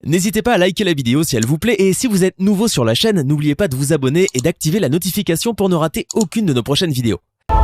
N'hésitez pas à liker la vidéo si elle vous plaît et si vous êtes nouveau sur la chaîne, n'oubliez pas de vous abonner et d'activer la notification pour ne rater aucune de nos prochaines vidéos.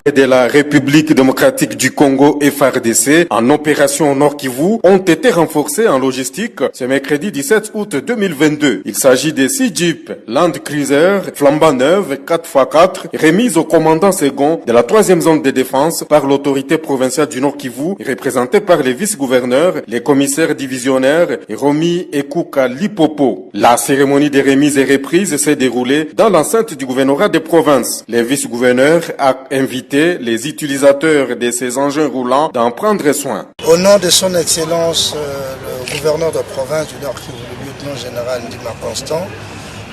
De la République démocratique du Congo FARDC en opération au Nord Kivu ont été renforcés en logistique ce mercredi 17 août 2022. Il s'agit des 6 Jeeps Land Cruiser flambant neuves 4x4 remises au commandant second de la 3e zone de défense par l'autorité provinciale du Nord Kivu, représentée par les vice-gouverneurs, les commissaires divisionnaires Romi Ekuka Lipopo. La cérémonie de remise et reprise s'est déroulée dans l'enceinte du gouvernorat des provinces. Les vice-gouverneurs ont invité les utilisateurs de ces engins roulants d'en prendre soin. Au nom de son Excellence, le gouverneur de province du Nord Kivu, le lieutenant général Ndima Constant,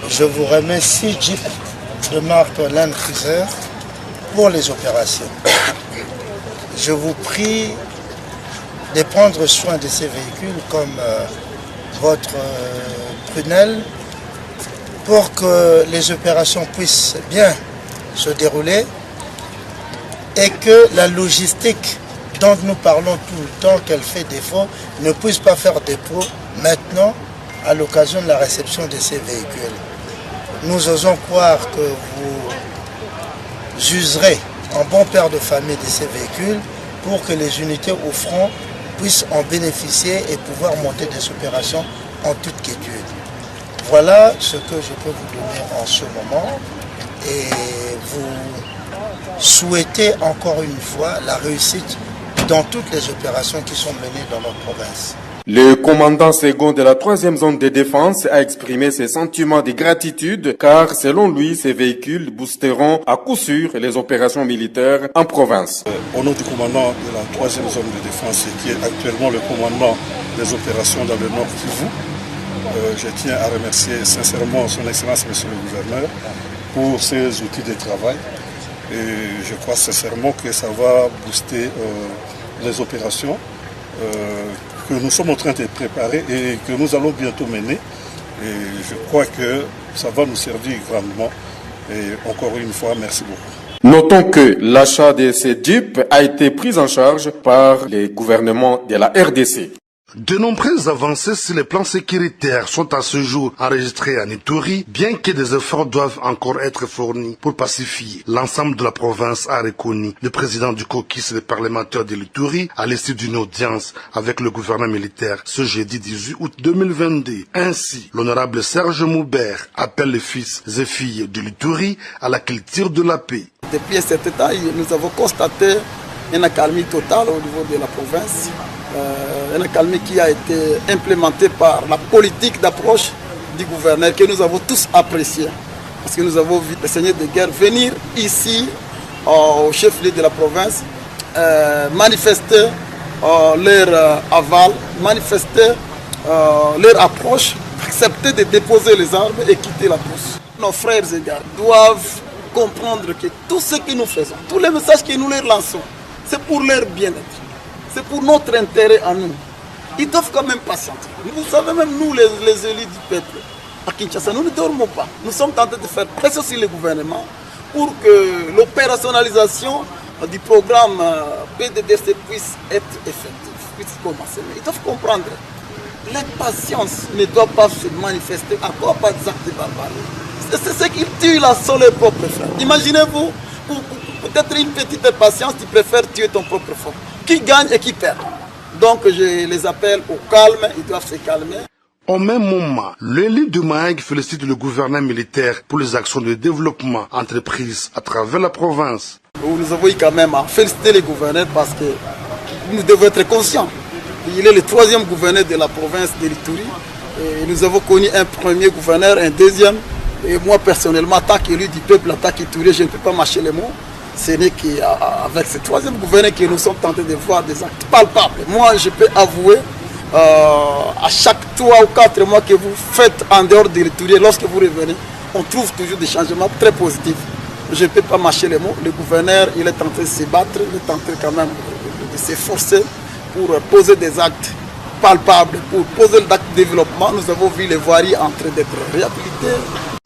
je vous remets 6 jeeps de marque Land Cruiser pour les opérations. Je vous prie de prendre soin de ces véhicules comme votre prunelle pour que les opérations puissent bien se dérouler et que la logistique dont nous parlons tout le temps qu'elle fait défaut ne puisse pas faire défaut maintenant à l'occasion de la réception de ces véhicules. Nous osons croire que vous userez en bon père de famille de ces véhicules pour que les unités au front puissent en bénéficier et pouvoir monter des opérations en toute quiétude. Voilà ce que je peux vous donner en ce moment et vous souhaiter encore une fois la réussite dans toutes les opérations qui sont menées dans notre province. Le commandant second de la 3e zone de défense a exprimé ses sentiments de gratitude car selon lui, ces véhicules boosteront à coup sûr les opérations militaires en province. Au nom du commandant de la 3e zone de défense qui est actuellement le commandant des opérations dans le Nord Kivu, je tiens à remercier sincèrement son Excellence Monsieur le Gouverneur pour ces outils de travail. Et je crois sincèrement que ça va booster les opérations que nous sommes en train de préparer et que nous allons bientôt mener. Et je crois que ça va nous servir grandement. Et encore une fois, merci beaucoup. Notons que l'achat de ces jeeps a été pris en charge par les gouvernements de la RDC. De nombreuses avancées sur les plans sécuritaires sont à ce jour enregistrées à Ituri, bien que des efforts doivent encore être fournis pour pacifier l'ensemble de la province, a reconnu le président du caucus des parlementaires de l'Ituri à l'issue d'une audience avec le gouvernement militaire ce jeudi 18 août 2022. Ainsi, l'honorable Serge Moubert appelle les fils et filles de l'Ituri à la culture de la paix. Depuis un certain temps, nous avons constaté une accalmie totale au niveau de la province. Une accalmie qui a été implémentée par la politique d'approche du gouverneur que nous avons tous apprécié. Parce que nous avons vu les seigneurs de guerre venir ici au chef-lieu de la province manifester leur aval, manifester leur approche, accepter de déposer les armes et quitter la course. Nos frères et gars doivent comprendre que tout ce que nous faisons, tous les messages que nous leur lançons, c'est pour leur bien-être. C'est pour notre intérêt à nous. Ils doivent quand même patienter. Vous savez, même nous, les élus du peuple, à Kinshasa, nous ne dormons pas. Nous sommes tentés de faire pression sur le gouvernement pour que l'opérationnalisation du programme PDDC puisse être effective, puisse commencer. Mais ils doivent comprendre. L'impatience ne doit pas se manifester encore par des actes de barbarie. C'est ce qui tue la seule et propre frère. Imaginez-vous, peut-être une petite impatience, tu préfères tuer ton propre frère. Qui gagne et qui perd. Donc je les appelle au calme, ils doivent se calmer. Au même moment, l'élu de Mahag félicite le gouvernement militaire pour les actions de développement entreprises à travers la province. Nous avons eu quand même à féliciter les gouverneurs parce que nous devons être conscients. Il est le 3e gouverneur de la province de l'Ituri. Nous avons connu un premier gouverneur, un deuxième. Et moi personnellement, en tant qu'élu du peuple, en tant qu'Ituri, je ne peux pas mâcher les mots. Ce n'est qu'avec ce 3e gouverneur que nous sommes tentés de voir des actes palpables. Moi, je peux avouer, à chaque 3 ou 4 mois que vous faites en dehors de l'Ituri, lorsque vous revenez, on trouve toujours des changements très positifs. Je ne peux pas mâcher les mots. Le gouverneur, il est tenté de se battre, il est tenté quand même de s'efforcer pour poser des actes palpables, pour poser l'acte de développement. Nous avons vu les voiries en train d'être réhabilitées.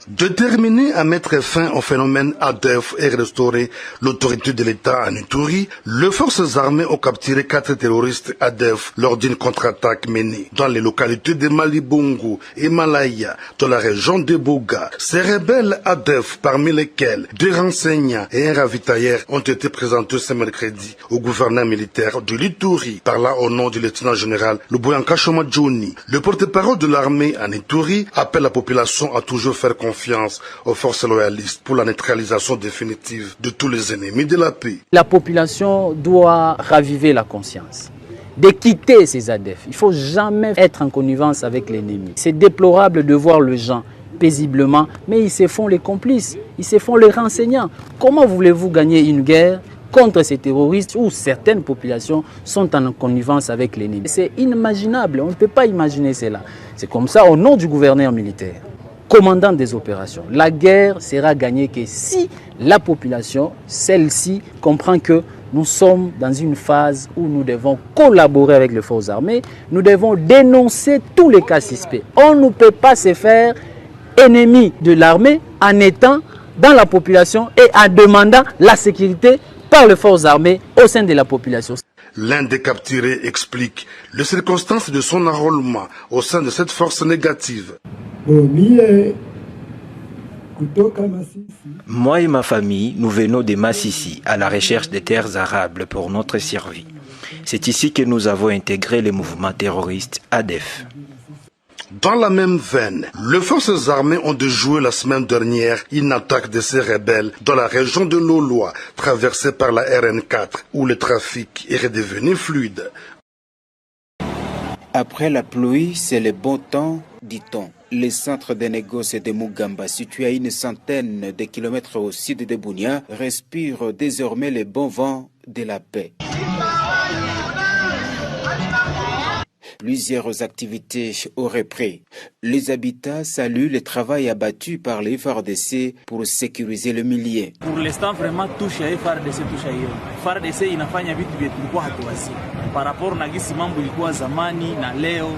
Déterminé à mettre fin au phénomène ADF et restaurer l'autorité de l'État à Ituri, les forces armées ont capturé 4 terroristes ADF lors d'une contre-attaque menée dans les localités de Malibongo et Malaya, dans la région de Boga. Ces rebelles ADF, parmi lesquels 2 renseignants et un ravitailleur, ont été présentés ce mercredi au gouverneur militaire de l'Ituri, par là au nom du lieutenant-général Luboyanka Shoma Johnny. Le porte-parole de l'armée en Ituri appelle la population à toujours faire confiance aux forces loyalistes pour la neutralisation définitive de tous les ennemis de la paix. La population doit raviver la conscience de quitter ces ADF. Il ne faut jamais être en connivence avec l'ennemi. C'est déplorable de voir les gens paisiblement, mais ils se font les complices, ils se font les renseignants. Comment voulez-vous gagner une guerre contre ces terroristes où certaines populations sont en connivence avec l'ennemi? C'est inimaginable, on ne peut pas imaginer cela. C'est comme ça, au nom du gouverneur militaire, commandant des opérations, la guerre sera gagnée que si la population, celle-ci, comprend que nous sommes dans une phase où nous devons collaborer avec les forces armées, nous devons dénoncer tous les cas suspects. On ne peut pas se faire ennemi de l'armée en étant dans la population et en demandant la sécurité par les forces armées au sein de la population. L'un des capturés explique les circonstances de son enrôlement au sein de cette force négative. Moi et ma famille, nous venons de Massissi à la recherche des terres arables pour notre survie. C'est ici que nous avons intégré le mouvement terroriste ADF. Dans la même veine, les forces armées ont déjoué la semaine dernière une attaque de ces rebelles dans la région de Loloa, traversée par la RN4, où le trafic est redevenu fluide. Après la pluie, c'est le bon temps, dit-on. Le centre de négoce de Mugamba, situé à une centaine de kilomètres au sud de Bunia, respire désormais le bon vent de la paix. Plusieurs activités ont repris. Les habitants saluent le travail abattu par les FARDC pour sécuriser le milieu. Pour l'instant, vraiment, touche à FARDC, touche à hiyo. FARDC inafanya vitu vyetu tulikuwa hatuwasi. Par rapport na gisi mambo ilikuwa zamani na leo,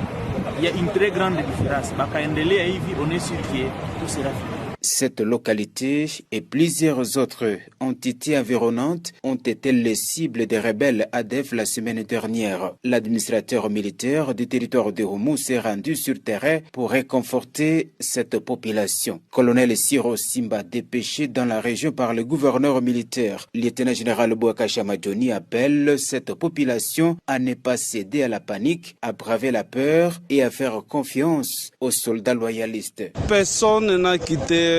il y a une très grande différence. Bakaendelea hivi, on est sûr que tout sera fini. Cette localité et plusieurs autres entités environnantes ont été les cibles des rebelles ADF la semaine dernière. L'administrateur militaire du territoire de Houmou s'est rendu sur terrain pour réconforter cette population. Colonel Siro Simba, dépêché dans la région par le gouverneur militaire, lieutenant-général Bouaka Chamadjoni, appelle cette population à ne pas céder à la panique, à braver la peur et à faire confiance aux soldats loyalistes. Personne n'a quitté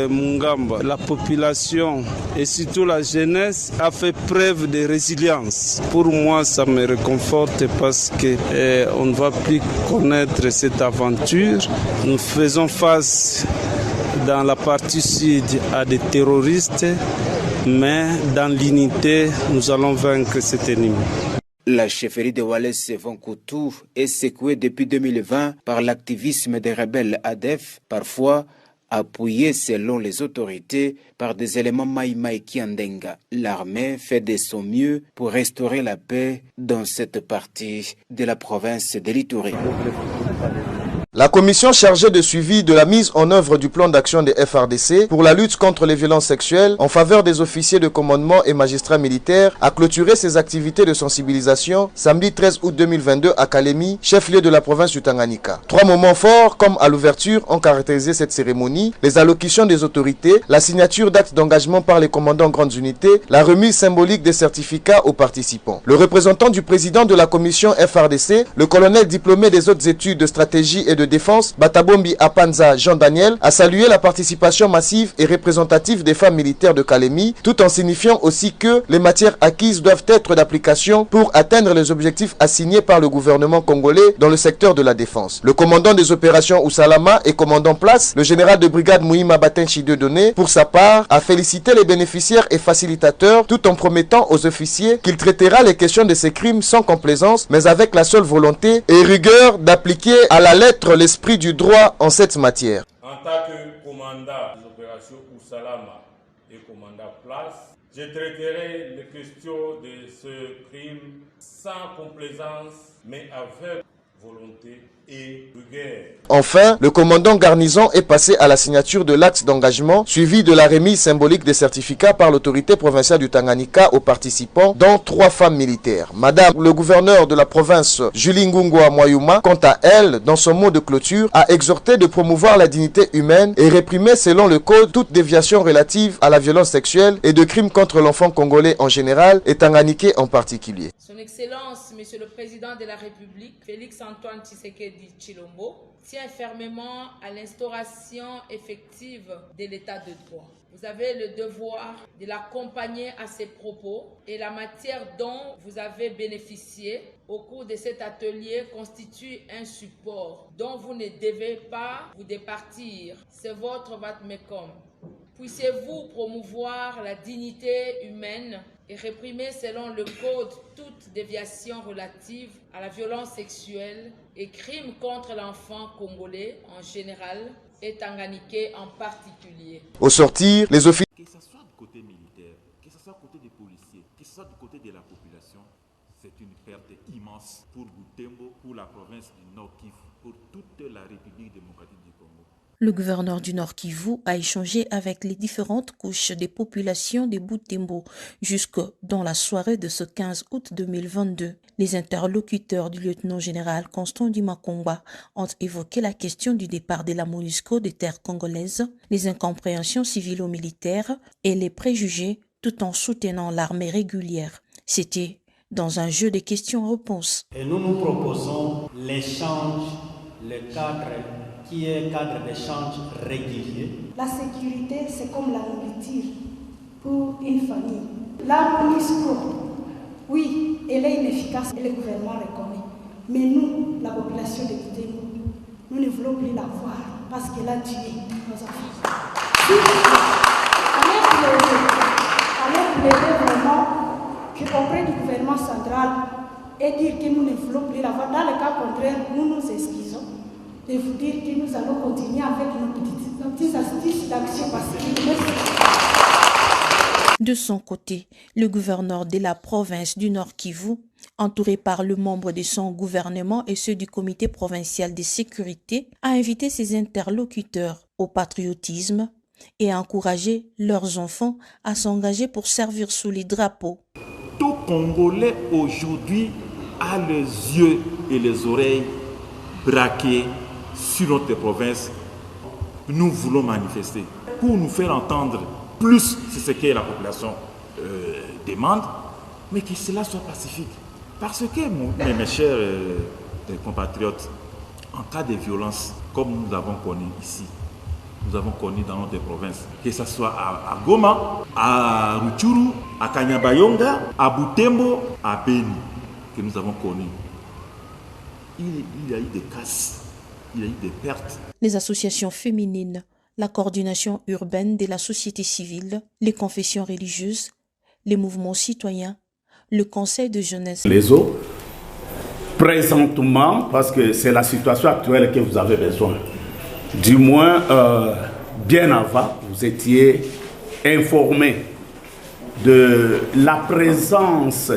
Mungamba. La population et surtout la jeunesse a fait preuve de résilience. Pour moi, ça me réconforte parce que on ne va plus connaître cette aventure. Nous faisons face dans la partie sud à des terroristes, mais dans l'unité, nous allons vaincre cet ennemi. La chefferie de Wallace Vankoutou est secouée depuis 2020 par l'activisme des rebelles ADF, parfois appuyé selon les autorités par des éléments Maïmaï Kiandenga. L'armée fait de son mieux pour restaurer la paix dans cette partie de la province de l'Ituri. La commission chargée de suivi de la mise en œuvre du plan d'action des FARDC pour la lutte contre les violences sexuelles en faveur des officiers de commandement et magistrats militaires a clôturé ses activités de sensibilisation samedi 13 août 2022 à Kalemi, chef-lieu de la province du Tanganyika. 3 moments forts, comme à l'ouverture, ont caractérisé cette cérémonie: les allocutions des autorités, la signature d'actes d'engagement par les commandants grandes unités, la remise symbolique des certificats aux participants. Le représentant du président de la commission FARDC, le colonel diplômé des hautes études de stratégie et de défense, Batabombi Apanza Jean-Daniel, a salué la participation massive et représentative des femmes militaires de Kalemi, tout en signifiant aussi que les matières acquises doivent être d'application pour atteindre les objectifs assignés par le gouvernement congolais dans le secteur de la défense. Le commandant des opérations Oussalama et commandant place, le général de brigade Mouima Batenchi Dieudonné, pour sa part, a félicité les bénéficiaires et facilitateurs tout en promettant aux officiers qu'il traitera les questions de ces crimes sans complaisance, mais avec la seule volonté et rigueur d'appliquer à la lettre l'esprit du droit en cette matière. En tant que commandant des opérations Oussalama et commandant place, je traiterai les questions de ce crime sans complaisance, mais avec volonté et rigueur. Enfin, le commandant Garnison est passé à la signature de l'acte d'engagement, suivi de la remise symbolique des certificats par l'autorité provinciale du Tanganyika aux participants, dont 3 femmes militaires. Madame le gouverneur de la province, Julie Ngungwa Moyuma, quant à elle, dans son mot de clôture, a exhorté de promouvoir la dignité humaine et réprimer selon le code toute déviation relative à la violence sexuelle et de crimes contre l'enfant congolais en général et tanganyikais en particulier. Son Excellence, Monsieur le Président de la République, Félix-Antoine Tshisekedi Tshilombo, tient fermement à l'instauration effective de l'état de droit. Vous avez le devoir de l'accompagner à ses propos et la matière dont vous avez bénéficié au cours de cet atelier constitue un support dont vous ne devez pas vous départir. C'est votre vatmecum. Puissiez-vous promouvoir la dignité humaine et réprimer selon le code toute déviation relative à la violence sexuelle et crimes contre l'enfant congolais en général et tanganyikais en particulier. Au sortir, les officiers... Que ce soit du côté militaire, que ce soit du côté des policiers, que ce soit du côté de la population, c'est une perte immense pour Butembo, pour la province du Nord Kivu, pour toute la République démocratique du Congo. Le gouverneur du Nord Kivu a échangé avec les différentes couches des populations de Butembo jusque dans la soirée de ce 15 août 2022. Les interlocuteurs du lieutenant-général Constant Dimakongwa ont évoqué la question du départ de la MONUSCO des terres congolaises, les incompréhensions civilo-militaires et les préjugés tout en soutenant l'armée régulière. C'était dans un jeu de questions-réponses. Et nous proposons l'échange, le cadre qui est cadre d'échange régulier. La sécurité, c'est comme la nourriture pour une famille. La MONUSCO, oui, elle est inefficace et le gouvernement reconnaît. Mais nous, la population de Butembo, nous ne voulons plus la voir parce qu'elle a tué nos enfants. Allez plaider vraiment qu'auprès du gouvernement central et dire que nous ne voulons plus la voir. Dans le cas contraire, nous nous excusons. De vous dire que nous allons continuer avec nos petites astuces d'action pacifique. De son côté, le gouverneur de la province du Nord Kivu, entouré par le membre de son gouvernement et ceux du comité provincial de sécurité, a invité ses interlocuteurs au patriotisme et a encouragé leurs enfants à s'engager pour servir sous les drapeaux. Tout Congolais aujourd'hui a les yeux et les oreilles braqués sur notre province. Nous voulons manifester pour nous faire entendre plus ce que la population demande, mais que cela soit pacifique. Parce que, mes chers compatriotes, en cas de violence, comme nous avons connu ici, nous avons connu dans notre province, que ce soit à Goma, à Rutshuru, à Kanyabayonga, à Butembo, à Beni, que nous avons connu. Il y a eu des casses, il y a eu des pertes. Les associations féminines, la coordination urbaine de la société civile, les confessions religieuses, les mouvements citoyens, le conseil de jeunesse. Les eaux, présentement, parce que c'est la situation actuelle que vous avez besoin. Du moins, bien avant, vous étiez informés de la présence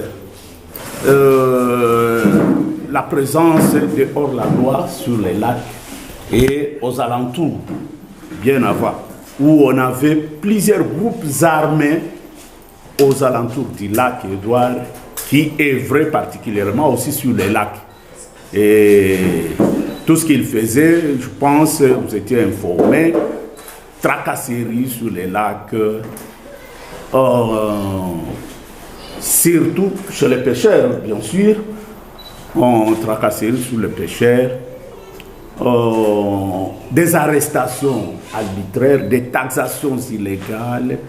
de hors-la-loi sur les lacs et aux alentours, bien avant, où on avait plusieurs groupes armés aux alentours du lac Édouard qui œuvraient particulièrement aussi sur les lacs. Et tout ce qu'ils faisaient, je pense, vous étiez informés, tracasseries sur les lacs, surtout chez les pêcheurs, bien sûr. On tracasserie sur les pêcheurs, des arrestations arbitraires, des taxations illégales,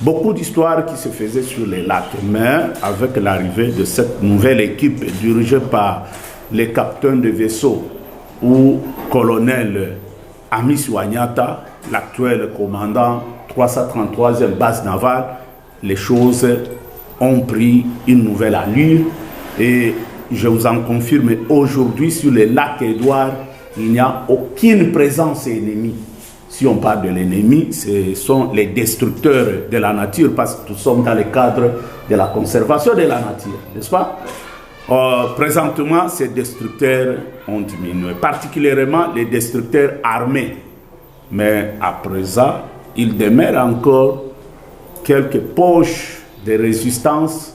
beaucoup d'histoires qui se faisaient sur les lacs. Mais avec l'arrivée de cette nouvelle équipe dirigée par les capitaines de vaisseau ou colonel Amis Wanyata, l'actuel commandant 333e base navale, les choses ont pris une nouvelle allure et je vous en confirme, aujourd'hui sur le lac Édouard, il n'y a aucune présence ennemie. Si on parle de l'ennemi, ce sont les destructeurs de la nature, parce que nous sommes dans le cadre de la conservation de la nature, n'est-ce pas? Présentement, ces destructeurs ont diminué, particulièrement les destructeurs armés. Mais à présent, il demeure encore quelques poches de résistance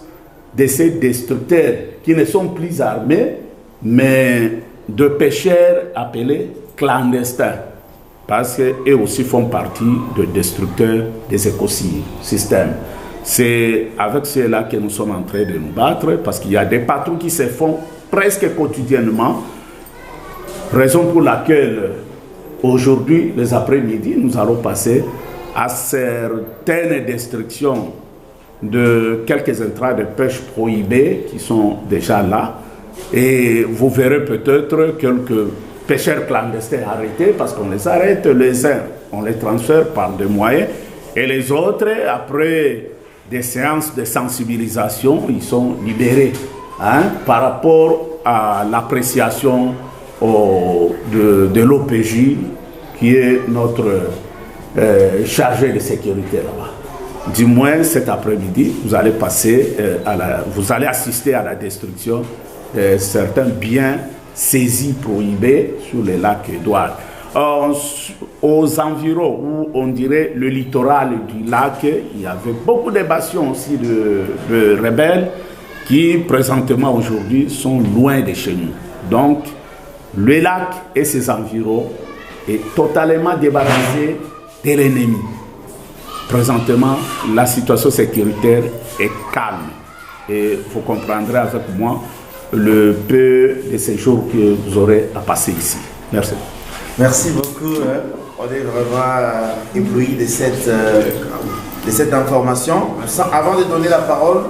de ces destructeurs qui ne sont plus armés, mais de pêcheurs appelés clandestins, parce qu'eux aussi font partie de destructeurs des écosystèmes. C'est avec cela que nous sommes en train de nous battre, parce qu'il y a des patrouilles qui se font presque quotidiennement, raison pour laquelle aujourd'hui, les après-midi, nous allons passer à certaines destructions de quelques entrailles de pêche prohibées qui sont déjà là. Et vous verrez peut-être quelques pêcheurs clandestins arrêtés, parce qu'on les arrête, les uns, on les transfère par des moyens, et les autres, après des séances de sensibilisation, ils sont libérés par rapport à l'appréciation de l'OPJ, qui est notre chargé de sécurité là-bas. Du moins, cet après-midi, vous allez vous allez assister à la destruction de certains biens saisis prohibés sur le lac Édouard. Aux environs, où on dirait le littoral du lac, il y avait beaucoup de bastions aussi de rebelles qui, présentement aujourd'hui, sont loin de chez nous. Donc, le lac et ses environs est totalement débarrassé de l'ennemi. Présentement, la situation sécuritaire est calme. Et vous comprendrez avec moi le peu de séjours que vous aurez à passer ici. Merci. Merci beaucoup. On est vraiment ébloui de cette information. Avant de donner la parole...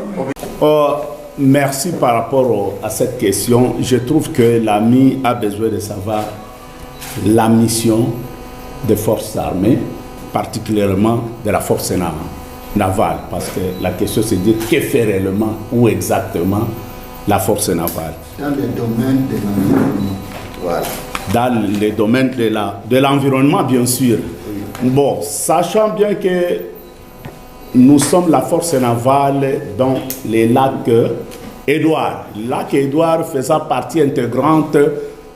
Merci par rapport à cette question. Je trouve que l'ami a besoin de savoir la mission des forces armées, particulièrement de la force navale, parce que la question c'est de dire que fait réellement, où exactement la force navale. Dans le domaine de l'environnement. Voilà. Dans les domaines de l'environnement, bien sûr. Bon, sachant bien que nous sommes la force navale dans les lacs Édouard. Le lac Édouard faisant partie intégrante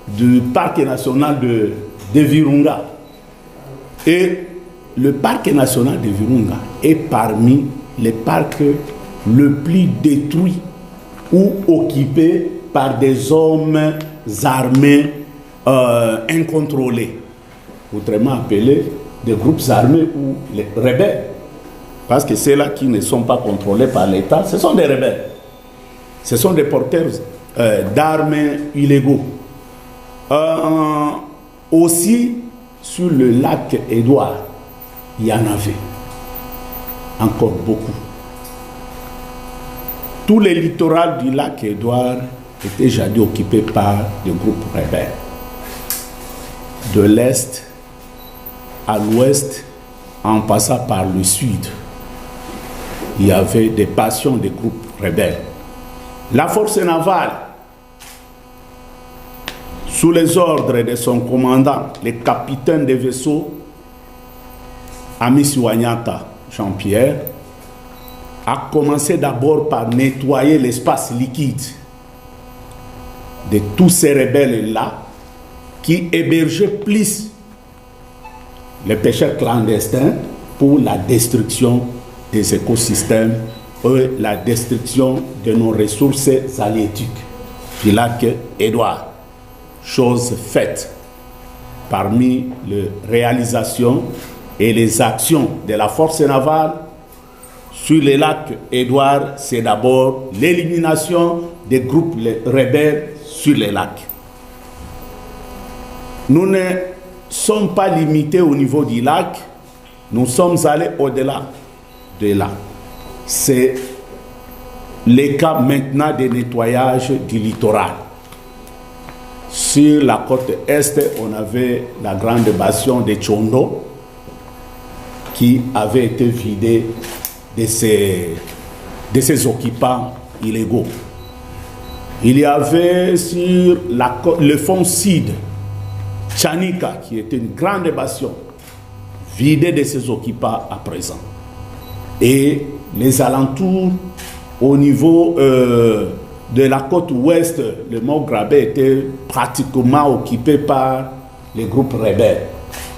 du parc national de Virunga. Et le parc national de Virunga est parmi les parcs le plus détruits ou occupés par des hommes armés incontrôlés, autrement appelés des groupes armés ou les rebelles. Parce que ceux-là qui ne sont pas contrôlés par l'État, ce sont des rebelles. Ce sont des porteurs d'armes illégaux. Aussi, sur le lac Édouard, il y en avait encore beaucoup. Tout le littoral du lac Édouard était jadis occupé par des groupes rebelles. De l'est à l'ouest, en passant par le sud, il y avait des passions des groupes rebelles. La force navale, sous les ordres de son commandant, le capitaine des vaisseaux, Amis Wanyata Jean-Pierre, a commencé d'abord par nettoyer l'espace liquide de tous ces rebelles-là qui hébergeaient plus les pêcheurs clandestins pour la destruction des écosystèmes et la destruction de nos ressources halieutiques du lac Édouard. Chose faite. Parmi les réalisations et les actions de la force navale sur le lac Édouard, c'est d'abord l'élimination des groupes rebelles sur les lacs. Nous ne sommes pas limités au niveau du lac, nous sommes allés au-delà de là. C'est le cas maintenant des nettoyages du littoral. Sur la côte est, on avait la grande bastion de Tchondo qui avait été vidée de ses occupants illégaux. Il y avait sur le fond sud Chanika, qui était une grande bastion, vidée de ses occupants à présent. Et les alentours au niveau de la côte ouest, le mont Grabé était pratiquement occupé par les groupes rebelles.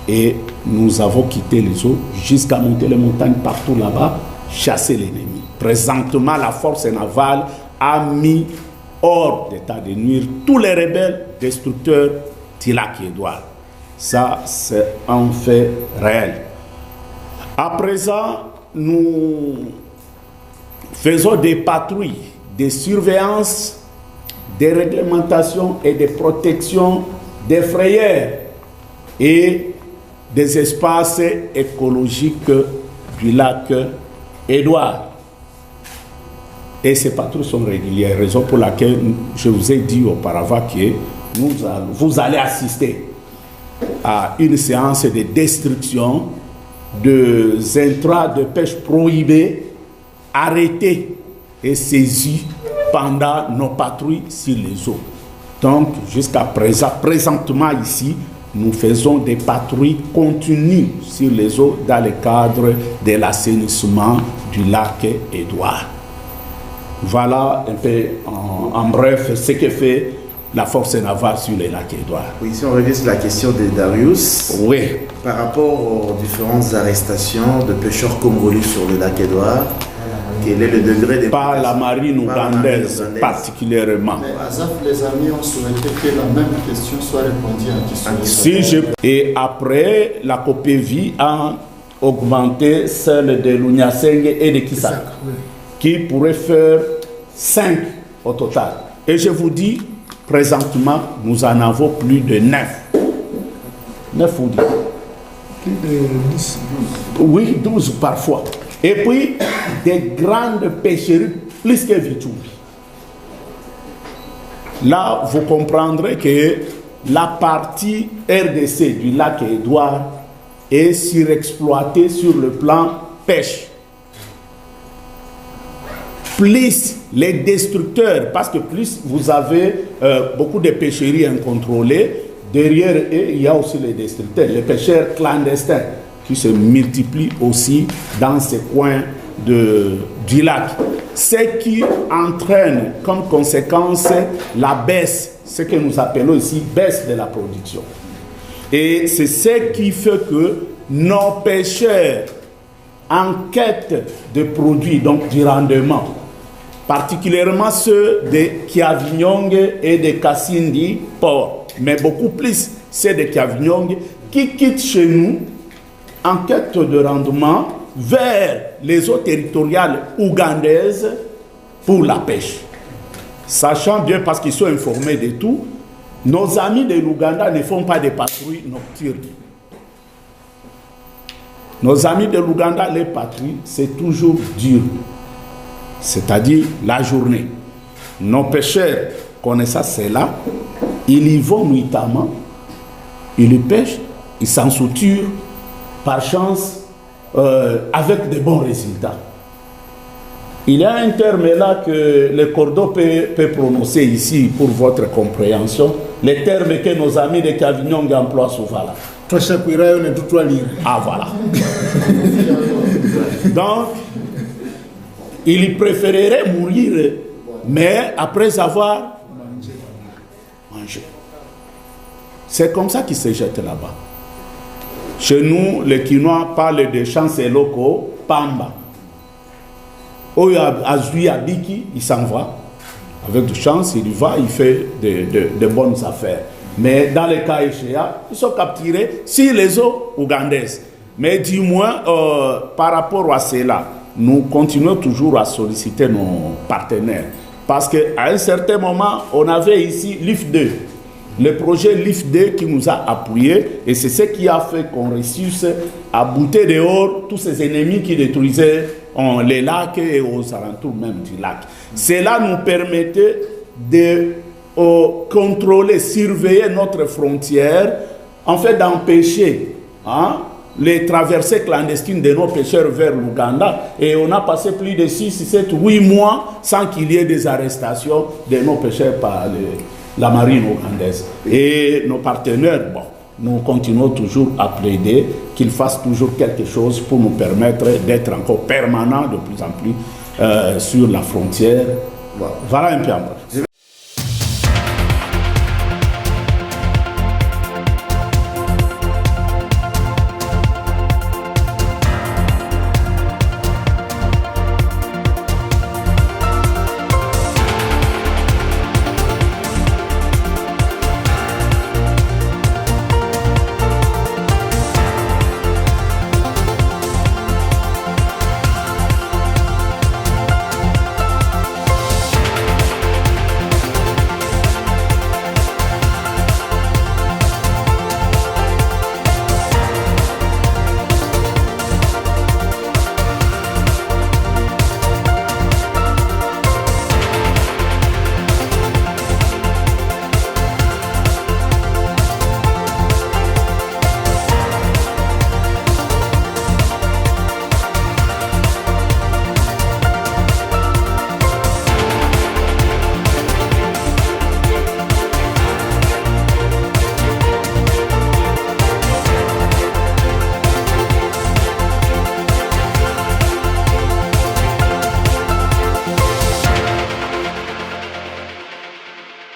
Et nous avons quitté les eaux jusqu'à monter les montagnes partout là-bas, chasser l'ennemi. Présentement, la force navale a mis hors d'état de nuire tous les rebelles destructeurs d'Ilac et Édouard. Ça, c'est un fait réel. À présent, nous faisons des patrouilles, des surveillances, des réglementations et des protections des frayères et des espaces écologiques du lac Édouard. Et ces patrouilles sont régulières, raison pour laquelle je vous ai dit auparavant que vous allez assister à une séance de destruction de intrants de pêche prohibés, arrêtés et saisis pendant nos patrouilles sur les eaux. Donc, jusqu'à présent, présentement ici, nous faisons des patrouilles continues sur les eaux dans le cadre de l'assainissement du lac Édouard. Voilà un peu en bref ce que fait la force navale sur le lac Édouard. Oui, si on revient sur la question de Darius, oui. Par rapport aux différentes arrestations de pêcheurs congolais sur le lac Édouard, quel est le degré de... Par la marine ougandaise particulièrement. Mais Azaf, les amis ont souhaité que la même question soit répondue en question. Et après, la COPEVI a augmenté celle de Lunyasenge et de Kisaka, qui pourrait faire 5 au total. Et je vous dis, présentement, nous en avons plus de 9. 9 ou 10. Plus de 10, 12. Oui, 12 parfois. Et puis, des grandes pêcheries, plus que Vitumbi. Là, vous comprendrez que la partie RDC du lac Édouard est surexploitée sur le plan pêche. Plus les destructeurs, parce que plus vous avez beaucoup de pêcheries incontrôlées, derrière eux, il y a aussi les destructeurs, les pêcheurs clandestins qui se multiplient aussi dans ces coins du lac. Ce qui entraîne comme conséquence la baisse, ce que nous appelons ici baisse de la production. Et c'est ce qui fait que nos pêcheurs en quête de produits, donc du rendement, particulièrement ceux de Kiavinyong et de Kassindi Port, mais beaucoup plus ceux de Kiavinyong qui quittent chez nous en quête de rendement vers les eaux territoriales ougandaises pour la pêche. Sachant bien, parce qu'ils sont informés de tout, nos amis de l'Ouganda ne font pas de patrouilles nocturnes. Nos amis de l'Ouganda, les patrouilles, c'est toujours dur. C'est-à-dire la journée. Nos pêcheurs connaissant cela, ils y vont nuitamment, ils pêchent, ils s'en souturent, par chance, avec de bons résultats. Il y a un terme là que le Cordo peut prononcer ici pour votre compréhension, les termes que nos amis de Cavignon emploient souvent là. Ah voilà. Donc, il préférerait mourir, mais après avoir mangé. C'est comme ça qu'ils se jettent là-bas. Chez nous, les Quinois parlent de chanceux locaux, Pamba. Azui Abiki, il s'en va. Avec de chance, il va, il fait de bonnes affaires. Mais dans les cas échéants, ils sont capturés sur les eaux ougandaises. Mais du moins, par rapport à cela, nous continuons toujours à solliciter nos partenaires. Parce qu'à un certain moment, on avait ici l'IF2. Le projet LIF2 qui nous a appuyés, et c'est ce qui a fait qu'on réussisse à bouter dehors tous ces ennemis qui détruisaient les lacs et aux alentours même du lac. Cela nous permettait de contrôler, surveiller notre frontière, en fait d'empêcher les traversées clandestines de nos pêcheurs vers l'Ouganda. Et on a passé plus de 6, 7, 8 mois sans qu'il y ait des arrestations de nos pêcheurs par la marine ougandaise. Et nos partenaires, bon, nous continuons toujours à plaider qu'ils fassent toujours quelque chose pour nous permettre d'être encore permanents de plus en plus sur la frontière Voilà un peu.